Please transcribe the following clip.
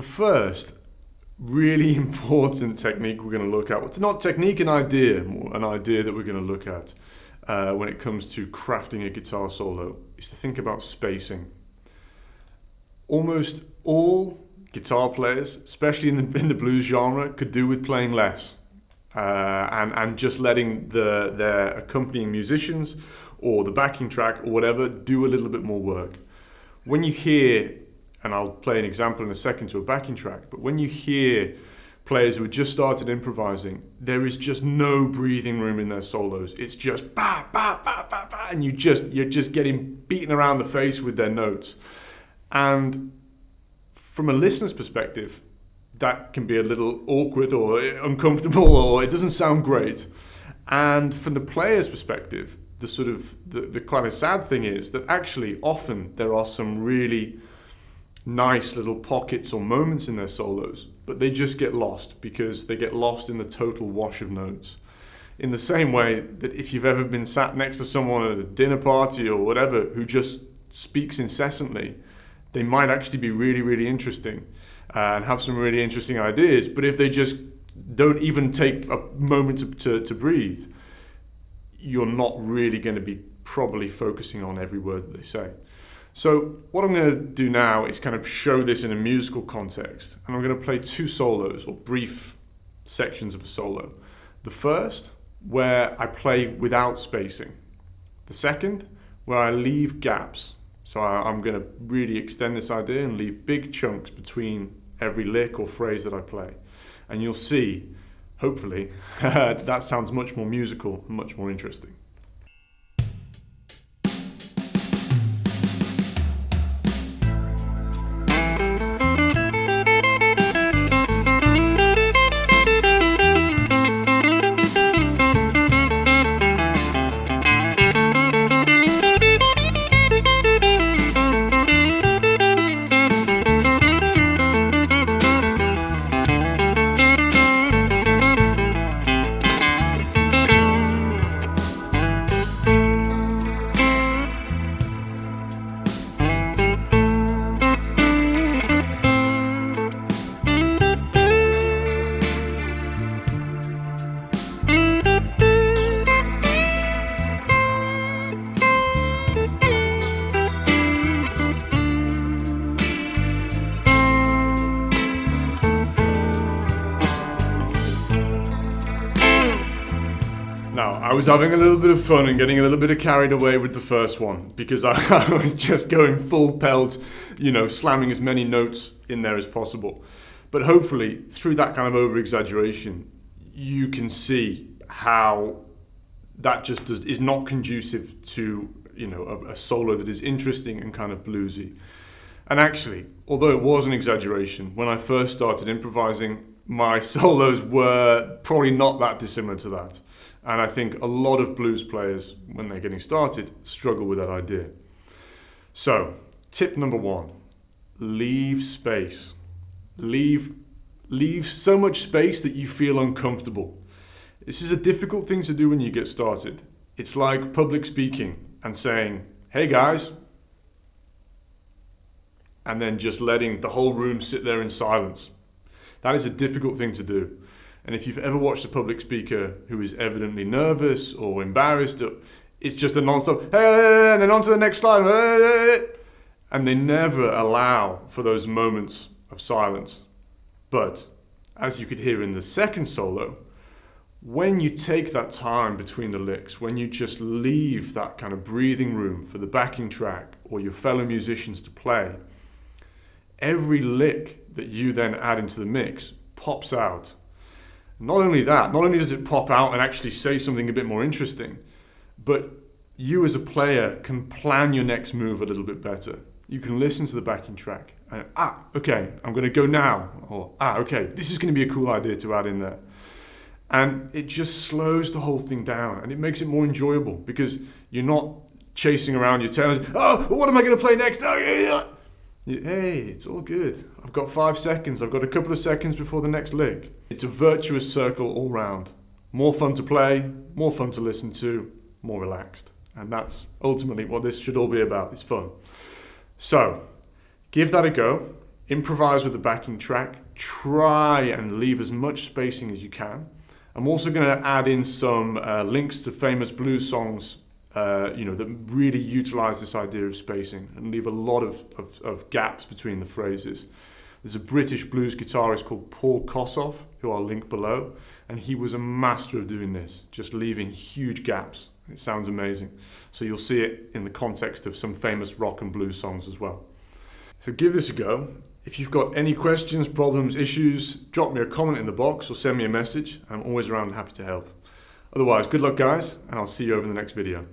The first really important technique we're going to look at, it's not technique, an idea that we're going to look at when it comes to crafting a guitar solo, is to think about spacing. Almost all guitar players, especially in the blues genre, could do with playing less and just letting their accompanying musicians or the backing track or whatever do a little bit more work. When you hear, and I'll play an example in a second to a backing track, but when you hear players who have just started improvising, there is just no breathing room in their solos. It's just ba ba ba ba ba, and you're just getting beaten around the face with their notes. And from a listener's perspective, that can be a little awkward or uncomfortable, or it doesn't sound great. And from the player's perspective, the kind of sad thing is that actually often there are some really nice little pockets or moments in their solos, but they just get lost because they get lost in the total wash of notes. In the same way that if you've ever been sat next to someone at a dinner party or whatever who just speaks incessantly, they might actually be really, really interesting and have some really interesting ideas, but if they just don't even take a moment to breathe, you're not really going to be probably focusing on every word that they say. So what I'm going to do now is kind of show this in a musical context, and I'm going to play two solos or brief sections of a solo. The first, where I play without spacing. The second, where I leave gaps. So I'm going to really extend this idea and leave big chunks between every lick or phrase that I play. And you'll see, hopefully, that sounds much more musical and much more interesting. Now, I was having a little bit of fun and getting a little bit carried away with the first one because I was just going full pelt, slamming as many notes in there as possible. But hopefully, through that kind of over-exaggeration, you can see how that just is not conducive to, a solo that is interesting and kind of bluesy. And actually, although it was an exaggeration, when I first started improvising, my solos were probably not that dissimilar to that. And I think a lot of blues players, when they're getting started, struggle with that idea. So, tip number one, leave space. Leave so much space that you feel uncomfortable. This is a difficult thing to do when you get started. It's like public speaking and saying, "Hey guys," and then just letting the whole room sit there in silence. That is a difficult thing to do. And if you've ever watched a public speaker who is evidently nervous or embarrassed, it's just a non-stop, "Hey," and then on to the next slide, "Hey," and they never allow for those moments of silence. But, as you could hear in the second solo, when you take that time between the licks, when you just leave that kind of breathing room for the backing track or your fellow musicians to play, every lick that you then add into the mix pops out. Not only that, not only does it pop out and actually say something a bit more interesting, but you as a player can plan your next move a little bit better. You can listen to the backing track and, okay, I'm going to go now. Or, okay, this is going to be a cool idea to add in there. And it just slows the whole thing down and it makes it more enjoyable because you're not chasing around your tail. What am I going to play next? Hey, it's all good. I've got 5 seconds. I've got a couple of seconds before the next lick. It's a virtuous circle all round. More fun to play, more fun to listen to, more relaxed. And that's ultimately what this should all be about. It's fun. So, give that a go. Improvise with the backing track. Try and leave as much spacing as you can. I'm also going to add in some links to famous blues songs that really utilize this idea of spacing and leave a lot of gaps between the phrases. There's a British blues guitarist called Paul Kossoff, who I'll link below, and he was a master of doing this, just leaving huge gaps. It sounds amazing. So you'll see it in the context of some famous rock and blues songs as well. So give this a go. If you've got any questions, problems, issues, drop me a comment in the box or send me a message. I'm always around and happy to help. Otherwise, good luck guys, and I'll see you over in the next video.